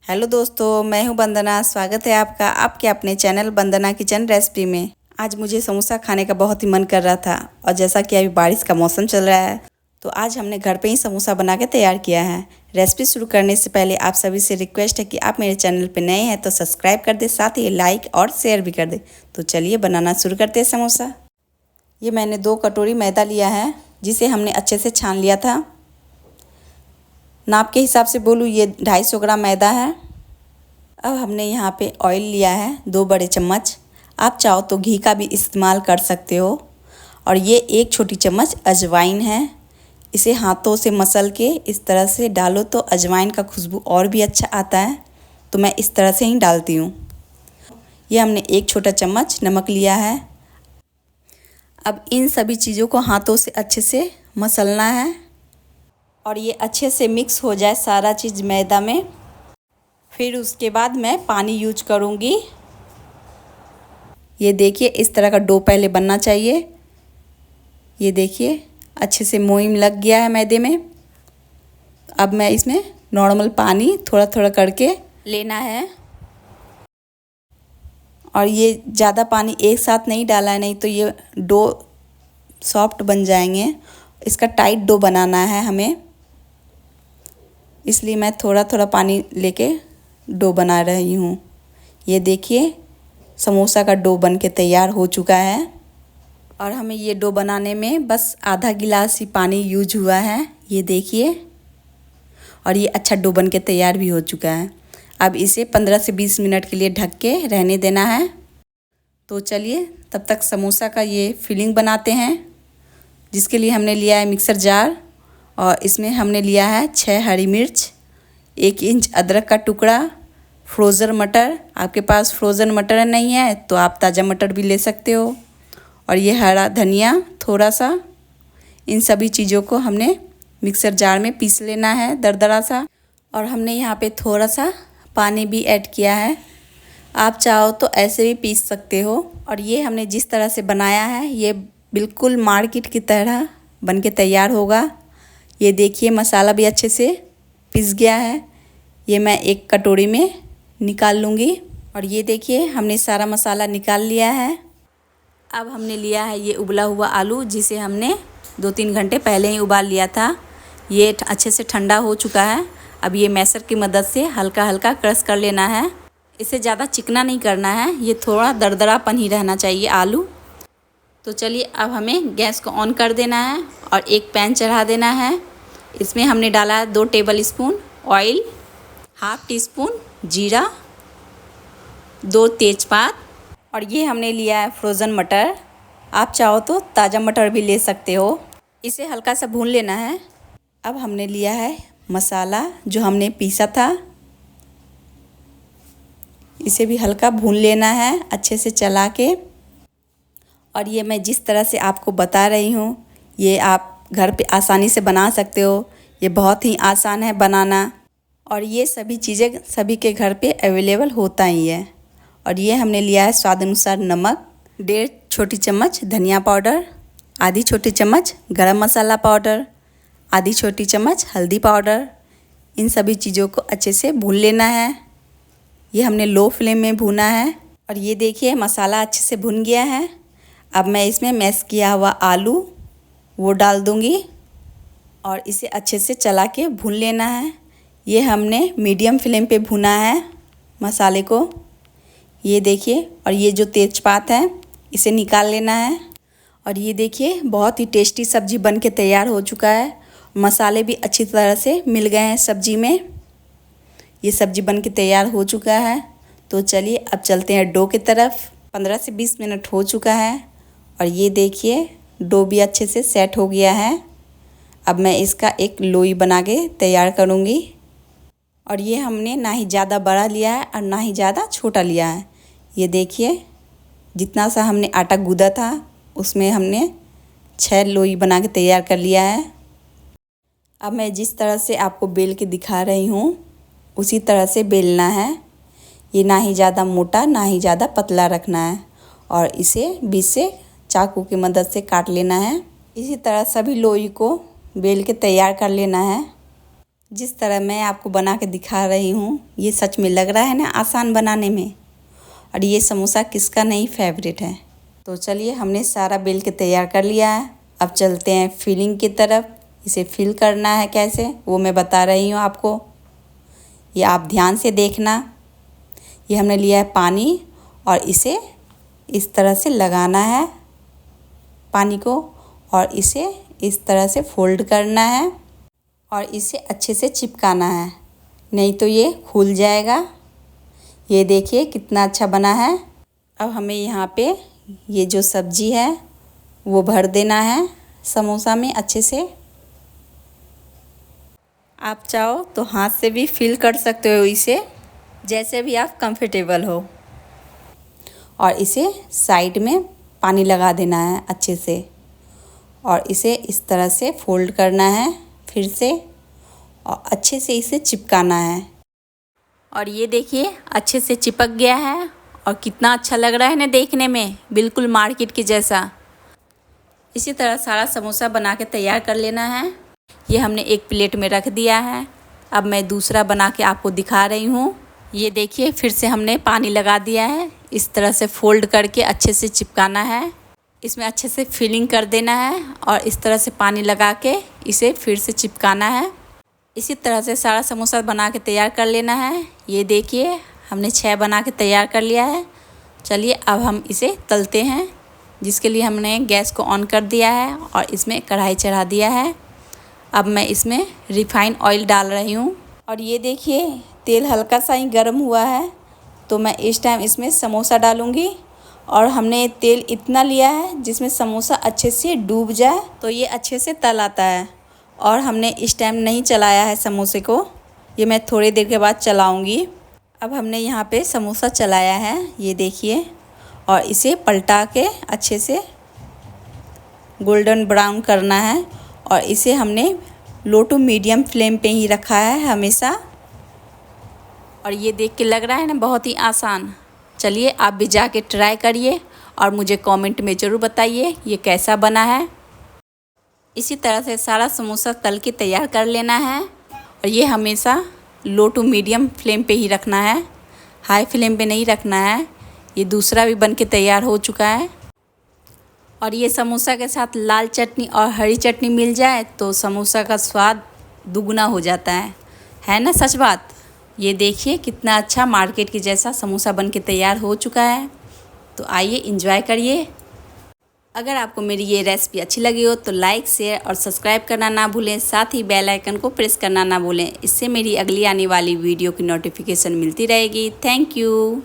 Hello दोस्तों, मैं हूं वंदना। स्वागत है आपका आपके अपने चैनल वंदना किचन रेसिपी में। आज मुझे समोसा खाने का बहुत ही मन कर रहा था और जैसा कि अभी बारिश का मौसम चल रहा है तो आज हमने घर पे ही समोसा बना के तैयार किया है। रेसिपी शुरू करने से पहले आप सभी से रिक्वेस्ट है कि आप मेरे चैनल पर नए हैं तो सब्सक्राइब कर दे, साथ ही लाइक और शेयर भी कर दे। तो चलिए बनाना शुरू करते हैं समोसा। ये मैंने 2 कटोरी मैदा लिया है जिसे हमने अच्छे से छान लिया था। नाप के हिसाब से बोलूँ ये 250 ग्राम मैदा है। अब हमने यहाँ पे ऑयल लिया है 2 बड़े चम्मच। आप चाहो तो घी का भी इस्तेमाल कर सकते हो। और ये 1 छोटी चम्मच अजवाइन है। इसे हाथों से मसल के इस तरह से डालो तो अजवाइन का खुशबू और भी अच्छा आता है, तो मैं इस तरह से ही डालती हूँ। ये हमने 1 छोटा चम्मच नमक लिया है। अब इन सभी चीज़ों को हाथों से अच्छे से मसलना है और ये अच्छे से मिक्स हो जाए सारा चीज़ मैदा में। फिर उसके बाद मैं पानी यूज करूँगी। ये देखिए इस तरह का डो पहले बनना चाहिए। ये देखिए अच्छे से मोयम लग गया है मैदे में। अब मैं इसमें नॉर्मल पानी थोड़ा थोड़ा करके लेना है और ये ज़्यादा पानी एक साथ नहीं डाला है, नहीं तो ये डो सॉफ्ट बन जाएंगे। इसका टाइट डो बनाना है हमें, इसलिए मैं थोड़ा थोड़ा पानी लेके डो बना रही हूँ। ये देखिए समोसा का डो बन के तैयार हो चुका है और हमें ये डो बनाने में बस आधा गिलास ही पानी यूज हुआ है। ये देखिए और ये अच्छा डो बन के तैयार भी हो चुका है। अब इसे 15 से 20 मिनट के लिए ढक के रहने देना है। तो चलिए तब तक समोसा का ये फिलिंग बनाते हैं, जिसके लिए हमने लिया है मिक्सर जार और इसमें हमने लिया है 6 हरी मिर्च, 1 इंच अदरक का टुकड़ा, फ्रोज़न मटर। आपके पास फ्रोज़न मटर नहीं है तो आप ताज़ा मटर भी ले सकते हो। और ये हरा धनिया थोड़ा सा। इन सभी चीज़ों को हमने मिक्सर जार में पीस लेना है दरदरा सा। और हमने यहाँ पे थोड़ा सा पानी भी ऐड किया है। आप चाहो तो ऐसे भी पीस सकते हो। और ये हमने जिस तरह से बनाया है ये बिल्कुल मार्केट की तरह बन के तैयार होगा। ये देखिए मसाला भी अच्छे से पिस गया है। ये मैं एक कटोरी में निकाल लूँगी। और ये देखिए हमने सारा मसाला निकाल लिया है। अब हमने लिया है ये उबला हुआ आलू, जिसे हमने 2-3 घंटे पहले ही उबाल लिया था। ये अच्छे से ठंडा हो चुका है। अब ये मैशर की मदद से हल्का हल्का क्रश कर लेना है। इसे ज़्यादा चिकना नहीं करना है, ये थोड़ा दरदरापन ही रहना चाहिए आलू। तो चलिए अब हमें गैस को ऑन कर देना है और एक पैन चढ़ा देना है। इसमें हमने डाला है 2 टेबल स्पून ऑयल, ½ टीस्पून जीरा, 2 तेज़पात और ये हमने लिया है फ्रोज़न मटर। आप चाहो तो ताज़ा मटर भी ले सकते हो। इसे हल्का सा भून लेना है। अब हमने लिया है मसाला जो हमने पीसा था, इसे भी हल्का भून लेना है अच्छे से चला के। और ये मैं जिस तरह से आपको बता रही हूँ ये आप घर पे आसानी से बना सकते हो। ये बहुत ही आसान है बनाना और ये सभी चीज़ें सभी के घर पे अवेलेबल होता ही है। और ये हमने लिया है स्वाद अनुसार नमक, 1.5 छोटी चम्मच धनिया पाउडर, आधी छोटी चम्मच गरम मसाला पाउडर, आधी छोटी चम्मच हल्दी पाउडर। इन सभी चीज़ों को अच्छे से भून लेना है। ये हमने लो फ्लेम में भूना है। और ये देखिए मसाला अच्छे से भुन गया है। अब मैं इसमें मैश किया हुआ आलू वो डाल दूँगी और इसे अच्छे से चला के भून लेना है। ये हमने मीडियम फ्लेम पे भुना है मसाले को। ये देखिए और ये जो तेज़पात है इसे निकाल लेना है। और ये देखिए बहुत ही टेस्टी सब्ज़ी बन के तैयार हो चुका है। मसाले भी अच्छी तरह से मिल गए हैं सब्ज़ी में। ये सब्ज़ी बन के तैयार हो चुका है। तो चलिए अब चलते हैं डो की तरफ। 15 से 20 मिनट हो चुका है और ये देखिए डो भी अच्छे से सेट हो गया है। अब मैं इसका एक लोई बना के तैयार करूँगी। और ये हमने ना ही ज़्यादा बड़ा लिया है और ना ही ज़्यादा छोटा लिया है। ये देखिए जितना सा हमने आटा गूँधा था उसमें हमने 6 लोई बना के तैयार कर लिया है। अब मैं जिस तरह से आपको बेल के दिखा रही हूँ उसी तरह से बेलना है। ये ना ही ज़्यादा मोटा ना ही ज़्यादा पतला रखना है और इसे बीच से चाकू की मदद से काट लेना है। इसी तरह सभी लोई को बेल के तैयार कर लेना है। जिस तरह मैं आपको बना के दिखा रही हूँ, ये सच में लग रहा है ना आसान बनाने में। और ये समोसा किसका नहीं फेवरेट है। तो चलिए, हमने सारा बेल के तैयार कर लिया है। अब चलते हैं फिलिंग की तरफ। इसे फिल करना है कैसे, वो मैं बता रही हूँ आपको। ये आप ध्यान से देखना। ये हमने लिया है पानी और इसे इस तरह से लगाना है पानी को, और इसे इस तरह से फोल्ड करना है और इसे अच्छे से चिपकाना है, नहीं तो ये खुल जाएगा। ये देखिए कितना अच्छा बना है। अब हमें यहाँ पे ये जो सब्जी है वो भर देना है समोसा में अच्छे से। आप चाहो तो हाथ से भी फिल कर सकते हो इसे, जैसे भी आप कंफर्टेबल हो। और इसे साइड में पानी लगा देना है अच्छे से, और इसे इस तरह से फोल्ड करना है फिर से, और अच्छे से इसे चिपकाना है। और ये देखिए अच्छे से चिपक गया है, और कितना अच्छा लग रहा है ना देखने में, बिल्कुल मार्केट के जैसा। इसी तरह सारा समोसा बना के तैयार कर लेना है। ये हमने एक प्लेट में रख दिया है। अब मैं दूसरा बना के आपको दिखा रही हूँ। ये देखिए फिर से हमने पानी लगा दिया है। इस तरह से फोल्ड करके अच्छे से चिपकाना है, इसमें अच्छे से फिलिंग कर देना है, और इस तरह से पानी लगा के इसे फिर से चिपकाना है। इसी तरह से सारा समोसा बना के तैयार कर लेना है। ये देखिए हमने 6 बना के तैयार कर लिया है। चलिए अब हम इसे तलते हैं, जिसके लिए हमने गैस को ऑन कर दिया है और इसमें कढ़ाई चढ़ा दिया है। अब मैं इसमें रिफाइंड ऑयल डाल रही हूँ, और ये देखिए तेल हल्का सा ही गर्म हुआ है, तो मैं इस टाइम इसमें समोसा डालूँगी। और हमने तेल इतना लिया है जिसमें समोसा अच्छे से डूब जाए, तो ये अच्छे से तल आता है। और हमने इस टाइम नहीं चलाया है समोसे को, ये मैं थोड़ी देर के बाद चलाऊँगी। अब हमने यहाँ पे समोसा चलाया है, ये देखिए, और इसे पलटा के अच्छे से गोल्डन ब्राउन करना है। और इसे हमने लो टू मीडियम फ्लेम पे ही रखा है हमेशा। और ये देख के लग रहा है ना बहुत ही आसान। चलिए आप भी जाके ट्राई करिए और मुझे कमेंट में ज़रूर बताइए ये कैसा बना है। इसी तरह से सारा समोसा तल के तैयार कर लेना है, और ये हमेशा लो टू मीडियम फ्लेम पे ही रखना है, हाई फ्लेम पे नहीं रखना है। ये दूसरा भी बन के तैयार हो चुका है। और ये समोसा के साथ लाल चटनी और हरी चटनी मिल जाए तो समोसा का स्वाद दुगना हो जाता है ना सच बात। ये देखिए कितना अच्छा मार्केट के जैसा समोसा बन के तैयार हो चुका है। तो आइए एंजॉय करिए। अगर आपको मेरी ये रेसिपी अच्छी लगी हो तो लाइक, शेयर और सब्सक्राइब करना ना भूलें। साथ ही बेल आइकन को प्रेस करना ना भूलें। इससे मेरी अगली आने वाली वीडियो की नोटिफिकेशन मिलती रहेगी। Thank you.